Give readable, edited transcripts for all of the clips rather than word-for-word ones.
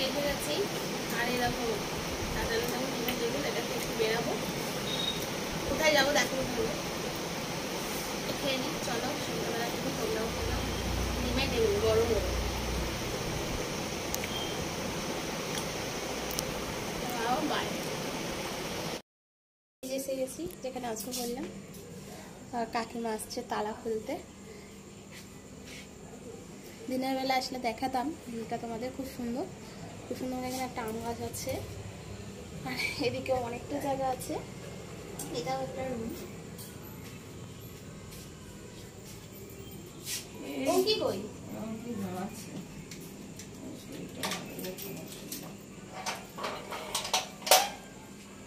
এসে গেছি। আর এই দেখো দাদার সঙ্গে ডিমের টেবিল, এটাকে একটু বেরাবো। কোথায় যাবো দেখো খেয়ে নিই। চলো সন্ধ্যাবেলা থেকে তোমরাও খেলাম ডিমের টেবিল গরম গরম। এসে গেছি যেখানে আজকে বললাম, কাকিমা আসছে তালা খুলতে। দিনের বেলা আসলে দেখাতাম ভিউটা তোমাদের, খুব সুন্দর খুব সুন্দর। এখানে একটা আম গাছ আছে আর এদিকেও অনেকটা জায়গা আছে। এটাও একটা রুম। কি কই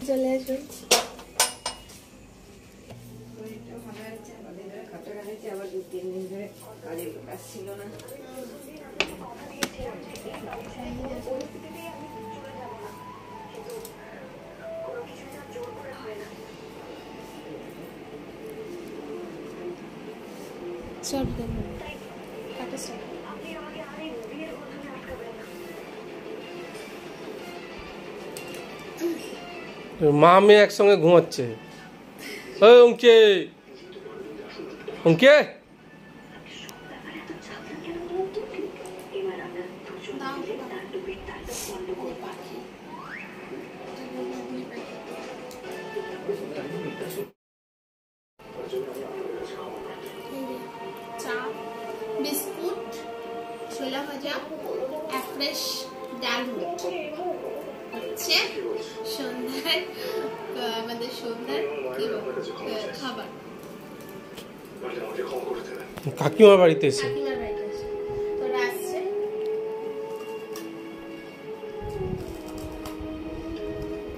চলে আসুন। আবার 2-3 দিন ধরে কাজের কাজ ছিল না। মা মেয়ে একসঙ্গে ঘুমাচ্ছে। ওই অঙ্কে অঙ্কে চা, বিস্কুট, ছোলা ভাজা, এক ফ্রেশ ডাল হচ্ছে সন্ধ্যার আমাদের সন্ধ্যার খাবার। কাকিমার বাড়িতে এসে কাকিমার বাড়িতে এসে তোরা আসছে।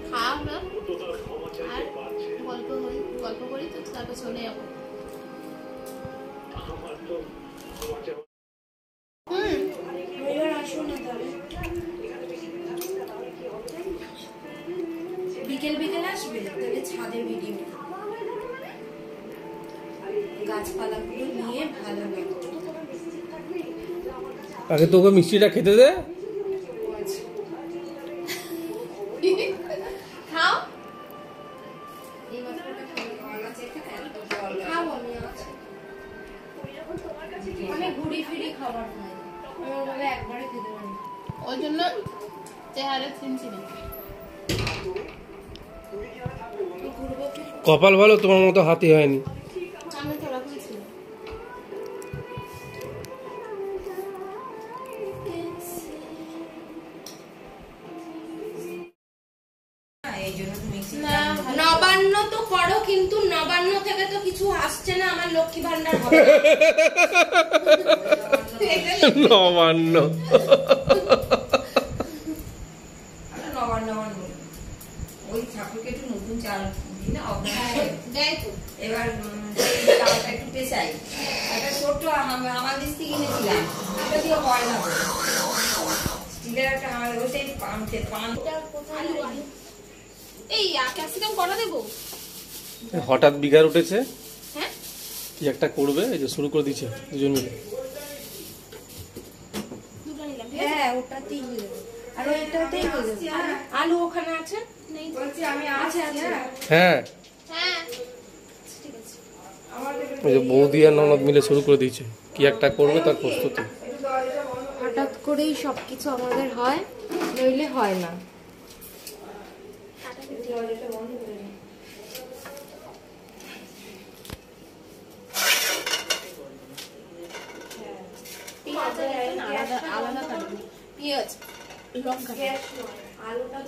খাওয়া আর গল্প করি তো তারপর চলে যাবো। বিকেল বিকেল আসবে তাহলে ছাদে ভিডিও গাছপালাগুলো নিয়ে ভালো লাগবে। আগে তোকে মিষ্টিটা খেতে দে। খাও আমি ঘুরি ফিরি খাবার খাই, আমি একবারে খেতে পারি। ওই জন্য চেহারা চিনচিনি। কপাল ভালো তোমার মতো হাতি হয়নি। আমি তোরা করেছিল নবান্ন তো করো, কিন্তু নবান্ন থেকে তো কিছু আসছে না। আমার লক্ষ্মী ভান্ডার হবে নবান্ন নবান্ন ওই ঠাকুরকে একটু নতুন চাল দিই না এবার চালটা একটু পেঁচাই। একটা ছোট্ট আমাদের থেকে কিনেছিলাম, এটা দিয়ে হয় না। স্টিলের একটা আমাদের সেই পানটা এই ক্যাপসিকাম করা দেবো। হঠাৎ বিঘার উঠেছে, হ্যাঁ কি একটা করবে, এই যে শুরু করে দিচ্ছে দুজন মিলে। দুটো নিলাম। হ্যাঁ ওটাতেই হয়ে যাবে। আর ওইটাতেই হয়ে যাবে। আলু ওখানে আছে নেই বলছি আমি আছে আছে। হ্যাঁ হ্যাঁ ঠিক আছে। ওই যে বৌদি আর ননদ মিলে শুরু করে দিয়েছে, কি একটা করবে তার প্রস্তুতি। হঠাৎ করেই সবকিছু আমাদের হয়, নইলে হয় না। আলাদা কাটবি পেঁয়াজ লঙ্কা আলুটা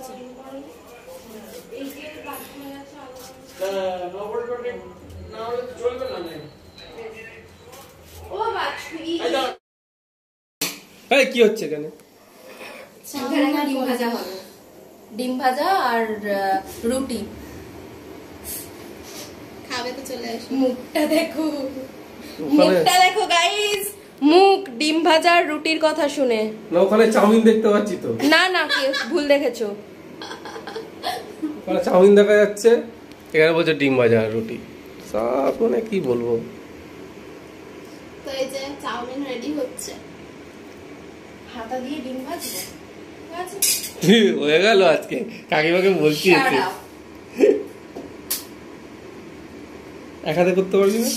কি হচ্ছে এখানে? ডিম ভাজা হবে, ডিম ভাজা আর রুটি। খাবে তো চলে আসো। মুখটা দেখো, মুখটা দেখো গাইস, মুখ ডিম ভাজা আর রুটির কথা শুনে। না ওখানে চাউমিন দেখতে পাচ্ছি তো। না না কি ভুল দেখেছো, ওখানে চাউমিন দেখা যাচ্ছে, এখানে বলছে ডিম ভাজা আর রুটি। সব মানে কি বলবো। তো এই যে চাউমিন রেডি হচ্ছে। হাতা দিয়ে ডিম ভাজবো। হয়ে গেল আজকে কাকিমাকে বলছি এসে এক হাতে করতে পারবি না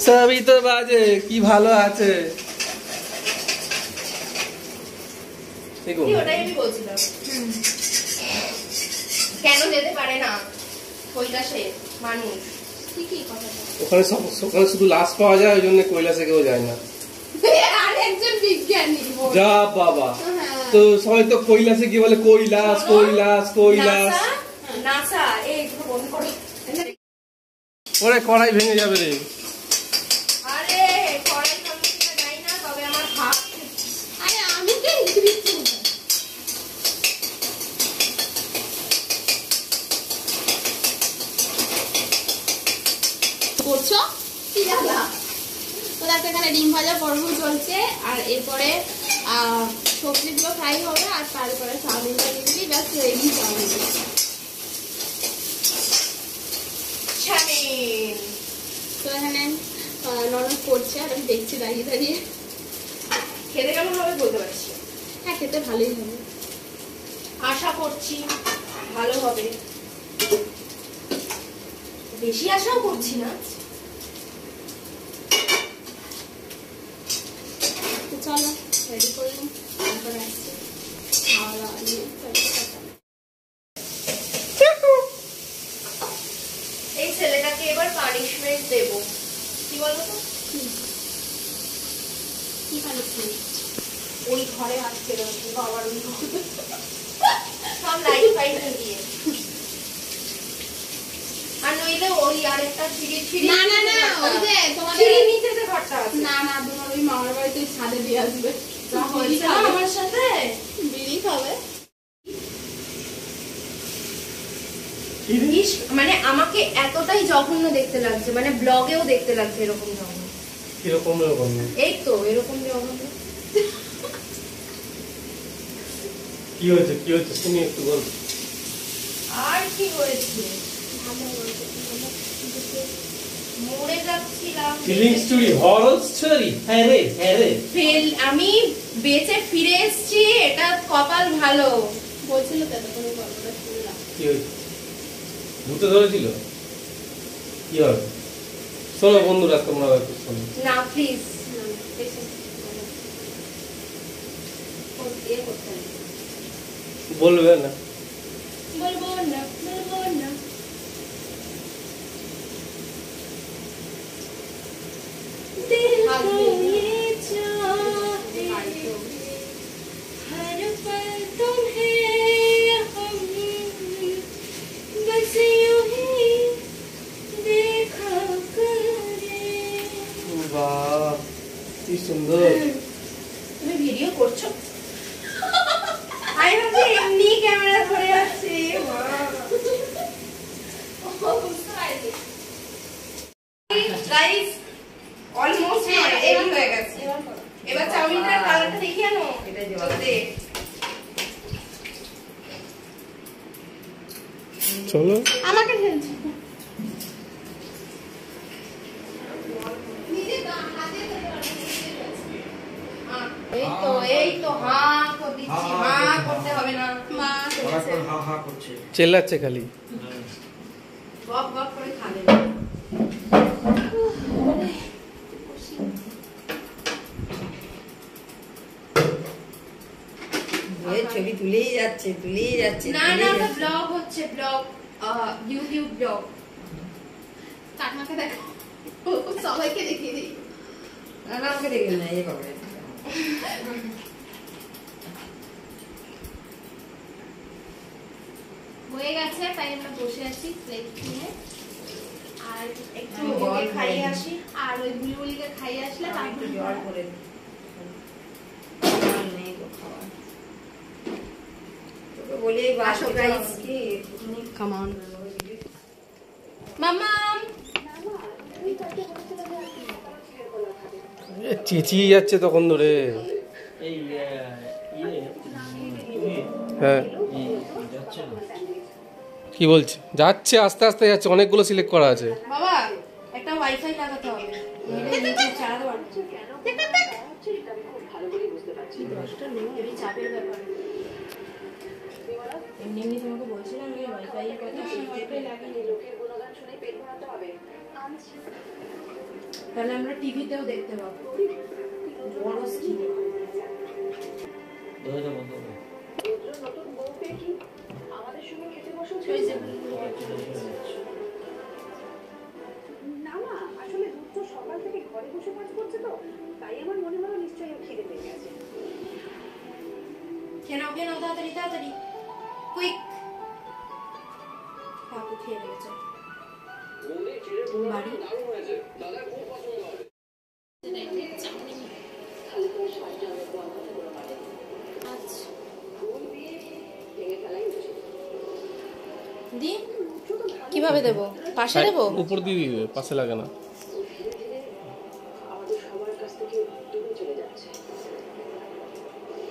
সবই তো বাজে কি ভালো আছে কেন যেতে পারে না কৈলাসে মানুষ ওখানে শুধু লাশ পাওয়া যায় ওই জন্য কৈলাসে কেউ যায় না আরেকজন বিজ্ঞানী যা বাবা তো সবাই তো কৈলাসে কি বলে কৈলাস কৈলাস কৈলাস নাসা এইগুলো বন্ধ করো ওরে কড়াই ভেঙে যাবে রে আরে কড়াই ভাঙতে যাই না তবে আমার হাত আরে আমি তো দিচ্ছি করছো কি জানা তো দেখো এখানে ডিম ভাজা পর্ব চলছে আর এরপরে সবজিগুলো ফ্রাই হবে আর তারপরে চাউমিনটা দিয়ে দিবি ব্যাস রেডি চাউমিন তো এখানে ননদ করছে আর আমি দেখছি দাঁড়িয়ে দাঁড়িয়ে খেতে কেমন হবে বলতে পারছি হ্যাঁ খেতে ভালোই হবে আশা করছি ভালো হবে বেশি আশাও করছি না তো চলো রেডি করলাম তারপরে আসছি খাওয়া দাওয়া নিয়ে এই ছেলেটাকে এবার পানিশমেন্ট দেব কি বলবো তো কি পাচ্ছি ওই ঘরে আসছে বাবার ওই ঘরে সব লাইট ফাইট দিয়ে আর নইলে ওই আরেকটা ফিরে না না না ওই যে তোমাদের ফিরে নিতে যে ঘরটা আছে না না তোমার ওই মামার বাড়িতে ছাদে দিয়ে আসবে যা হয়েছে না আমার সাথে বিড়ি খাবে মানে আমাকে এতটাই জঘন্য দেখতে লাগছে মানে ব্লগেও দেখতে লাগছে এরকম জঘন্য কিরকম এরকম এই তো এরকম জঘন্য কি হয়েছে শুনি একটু বল আর কি হয়েছে মরে যাচ্ছিলাম কিলিং স্টোরি হরর স্টোরি হ্যাঁ রে আমি বেঁচে ফিরে এসেছি এটা কপাল ভালো বলছিল তো এতক্ষণ গল্পটা শুনলাম কি হয়েছে ভূতে ধরেছিল কি হবে শোনো বন্ধুরা তোমরা একটু শোনো না প্লিজ বলবে না বলবো না दिल को ये चाहते हर पल तुम्हें हम बस यूं ही देखा करे বাহ কি সুন্দর তুমি ভিডিও করছো আমি ভাবছি এমনি ক্যামেরা ধরে আছি গাইস অলমোস্ট রেডি হয়ে গেছে এবার চাউমিনটার কালারটা দেখি আনো এটা জলদি চলো আমাকে ঠেলছে এই তো হ্যাঁ করে দিচ্ছি হ্যাঁ করতে হবে না মা চেল্লাচ্ছে খালি গপ গপ করে খাবে ছবি তুলেই যাচ্ছে না না ওটা ব্লগ হচ্ছে ব্লগ ইউটিউব ব্লগ কাকিমাকে দেখো সবাইকে দেখিয়ে দিই না আমাকে দেখবেন না এই পাবে হয়ে গেছে তাই আমরা বসে আছি প্লেট নিয়ে আর একটু ওকে খাইয়ে আসি আর ওই বুলবুলিকে খাইয়ে আসলে একটু জল করে নেই তো খাওয়া তোকে বলি আসো guys। কি কাম অন মামাম চেঁচিয়ে যাচ্ছে তখন ধরে হ্যাঁ কি বলছে যাচ্ছে আস্তে আস্তে যাচ্ছে অনেকগুলো সিলেক্ট করা আছে বাবা একটা ওয়াইফাই লাগাতে হবে নইলে ইউটিউব চালাতে পারবো না। দশটা নেই, হেবি চাপের ব্যাপার। এমনি এমনি তোমাকে বলছিলাম যে ওয়াইফাই এর কথা, ওয়াইফাই লাগেনি। তাহলে আমরা টিভিতেও দেখতে পাবো, বড় স্ক্রিন। না না, আসলে রুদ্র সকাল থেকে ঘরে বসে কাজ করছে তো, তাই আমার মনে হলো নিশ্চয়ই খিদে পেয়ে গেছে। কেন তাড়াতাড়ি তাড়াতাড়ি, কুইক। কাকু খেয়ে নেবে, বাড়ি কিভাবে দেবো? পাশে দেবো? উপর দিয়ে দিবে, পাশে লাগে না।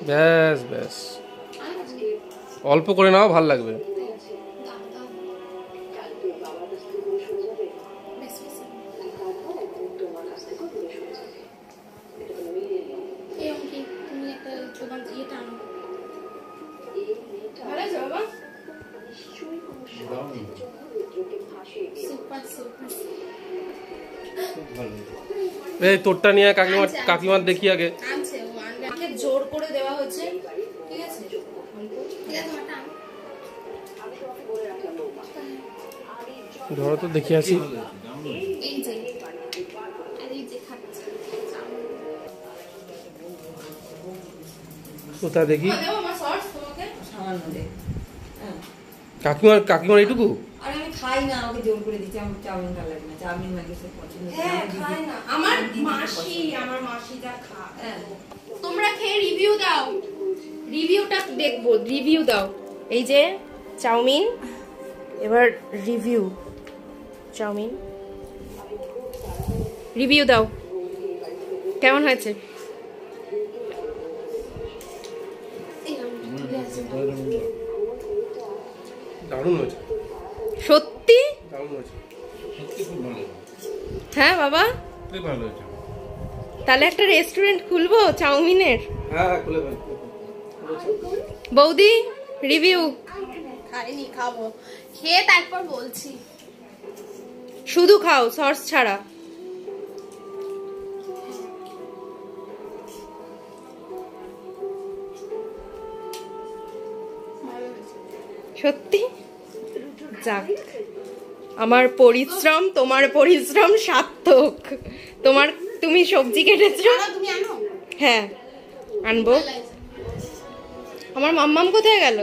ব্যাস ব্যাস, অল্প করে নাও, ভাল লাগবে। এই তোরটা নিয়ে কাকিমার দেখি আগে। জোর করে দেওয়া হচ্ছে, ঠিক আছে? ধরো তো দেখি আসি। কোথা দেখি? সামান্য দে। কাকিমার এইটুকু? আর আমি খাই না, আমাকে জোর করে দিচ্ছে। আমার চাউমিন ভালো লাগে না, চাউমিন মাকে সব পছন্দ করে। হ্যাঁ, খায় না। আমার মাসিটা খায়। তোমরা খেয়ে রিভিউ দাও, রিভিউটা দেখবো। রিভিউ দাও। এই যে চাউমিন, এবার রিভিউ। চাউমিন রিভিউ দাও, কেমন হয়েছে? দারুণ হয়েছে, সত্যি দারুণ হয়েছে, সত্যি খুব ভালো। হ্যাঁ বাবা, খুব ভালো হয়েছে। তাহলে একটা রেস্টুরেন্ট খুলবো চাউমিনের। হ্যাঁ, খুলে ফেল। বৌদি রিভিউ। খাইনি, খাবো, খেয়ে তারপর বলছি। শুধু খাও, সস ছাড়া। সত্যি? যাক, আমার পরিশ্রম, তোমার পরিশ্রম সার্থক। তুমি সবজি কেটেছো? হ্যাঁ, আনবো। আমার মাম্মাম কোথায় গেল?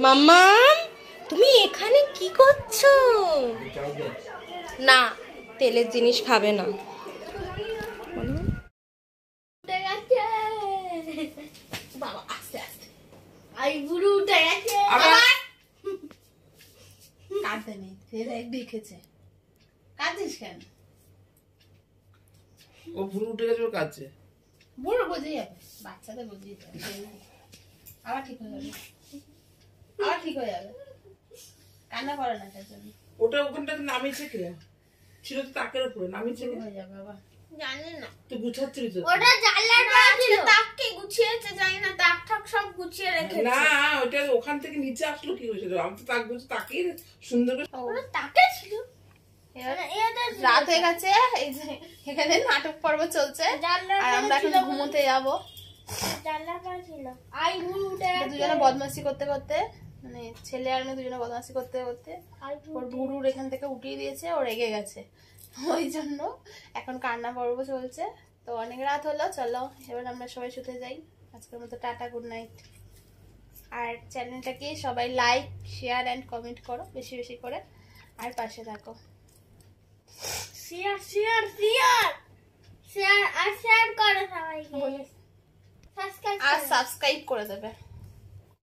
মাম্মাম, তুমি এখানে কি করছো? না, তেলের জিনিস খাবে না। বাবা আস্তে আস্তে, আই বুড়ো উঠে গেছে। কাঁদতে নেই, দেখেছে। কাঁদিস কেন? ও ভুরু উঠে গেছে, ও কাঁদছে। বুড়ো বুঝে যাবে, বাচ্চাদের বুঝিয়ে যাবে। আবার ঠিক হয়ে যাবে, আবার ঠিক হয়ে যাবে। কান্না করে না তার জন্য। ওটা ওখানটাকে নামিয়েছে কে? ছিল তো তাকের উপরে, নামিয়েছে কে? হয়ে যাবে বাবা, জানি না। তুই গুছাচ্ছিলি তো? ওটা জানলার পাশে ছিল, তাককে গুছিয়েছে, জানি না। তাক ঠাক সব গুছিয়ে রেখেছে। না, ওটা ওখান থেকে নিচে আসলো কি হয়েছিল? আমি তো তাক গুছি, তাকেই সুন্দর করে। ওটা তাকে ছিল। রাত হয়ে গেছে, এই যে এখানে নাটক পর্ব চলছে, আর আমরা এখন ঘুমোতে যাবো। দুজনে বদমাশি করতে করতে, মানে ছেলে আর মেয়ে দুজনে বদমাশি করতে করতে ওর বুড়ুর এখান থেকে উঠিয়ে দিয়েছে, ও রেগে গেছে। ওই জন্য এখন কান্না পর্ব চলছে। তো অনেক রাত হলো, চলো এবার আমরা সবাই শুতে যাই। আজকের মতো টাটা, গুড নাইট। আর চ্যানেলটাকে সবাই লাইক, শেয়ার অ্যান্ড কমেন্ট করো বেশি বেশি করে, আর পাশে থাকো। শেয়ার শেয়ার শেয়ার শেয়ার আর শেয়ার করো সবাইকে, আর সাবস্ক্রাইব করে দেবে।